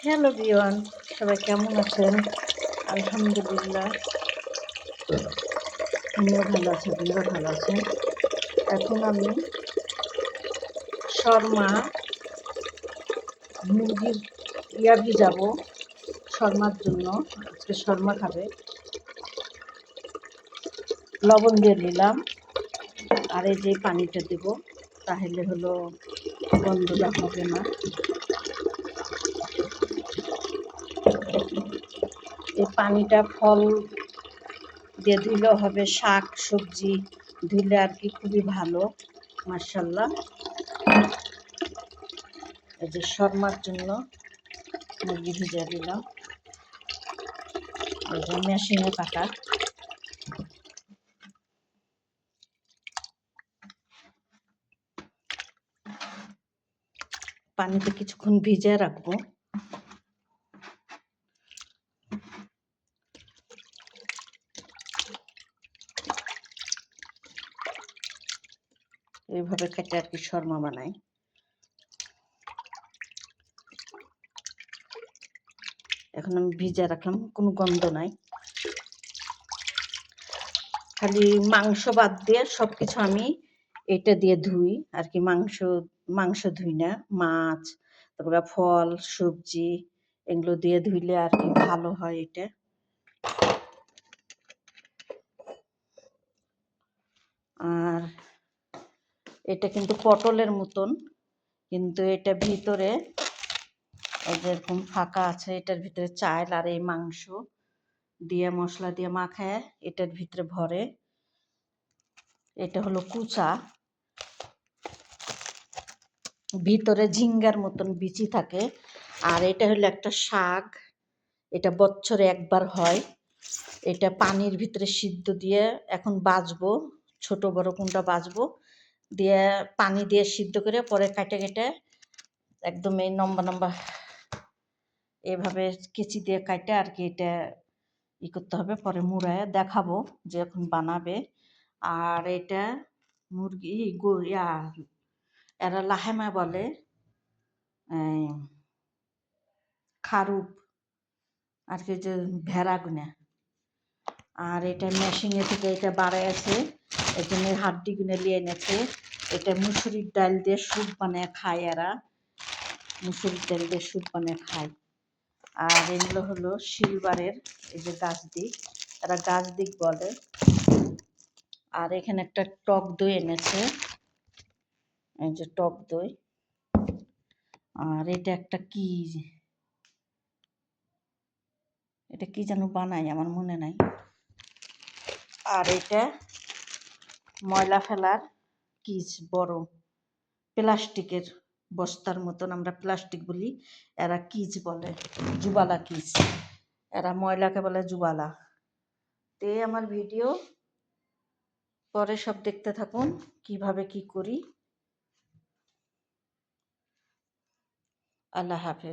Hello বিওয়ান, সবাই কেমন আছেন? আলহামদুলিল্লাহ, আমিও ভালো আছি, আপনারা ভালো আছেন। এখন আমি শর্মা মুরগির ভিজাবো শর্মার জন্য। আজকে শর্মা খাবে, লবণ দিয়ে নিলাম, আর এই যে পানিটা দেব, তাহলে হলো গন্ধটা হবে না। এই পানিটা ফল দিয়ে ধুলেও হবে, শাক সবজি ধুলে আর কি খুবই ভালো, মাশাআল্লাহ। এই যে শর্মার জন্য মুরগি ভিজিয়ে দিলাম, এই যে মেশিনে কাটা। পানিতে কিছুক্ষণ ভিজিয়ে রাখবো। এইভাবে কেটে আর কি শর্মা বানাই। এখন আমি ভিজিয়ে রাখলাম, কোনো গন্ধ নাই। খালি মাংস বাদ দিয়ে সব কিছু আমি এটা দিয়ে ধুই আর কি। মাংস ধুই না, মাছ, তারপরে ফল সবজি এগুলো দিয়ে ধুইলে আর কি ভালো হয় এটা। আর এটা কিন্তু পটলের মতন, কিন্তু এটা ভিতরে যেরকম ফাঁকা আছে, এটার ভিতরে চাল আর এই মাংস দিয়ে মশলা দিয়ে মাখায় এটার ভিতরে ভরে। এটা হলো কুচা, ভিতরে ঝিঙ্গার মতন বিচি থাকে। আর এটা হলো একটা শাক, এটা বছরে একবার হয়। এটা পানির ভিতরে সিদ্ধ দিয়ে এখন বাজবো, ছোট বড় কোনটা বাজবো, দিয়ে পানি দিয়ে সিদ্ধ করে পরে কাটে কেটে একদম এই লম্বা লম্বা এভাবে কেচি দিয়ে কাটে আর কি এটা করতে হবে। পরে মুড়ায় দেখাবো যে এখন বানাবে। আর এটা মুরগি এরা লাহেমা বলে, খারুপ আর কি, যে ভেড়া গুনা। আর এটা মেশিনে থেকে এটা বাড়াই আছে, এই জন্য হাড্ডি গুনে নিয়ে এনেছে। এটা মুসুরির ডাল দিয়ে স্যুপ বানিয়ে খায় এরা, মুসুরির ডাল দিয়ে স্যুপ বানিয়ে খায়। আর এগুলো হলো শিলবারের, এই যে গাছ দিক, এরা গাছ দিক বলে। আর এখানে একটা টক দই এনেছে, এই যে টক দই। আর এটা একটা কি, এটা কি যেন বানাই আমার মনে নাই। আর এটা ময়লা ফেলার কিস, বড় প্লাস্টিকের বস্তার মতন, আমরা প্লাস্টিক বলি, এরা কিচ বলে, জুবালা কিচ। এরা ময়লাকে বলে জুবালা। তে আমার ভিডিও পরে সব দেখতে থাকুন কিভাবে কি করি। আল্লাহ হাফেজ।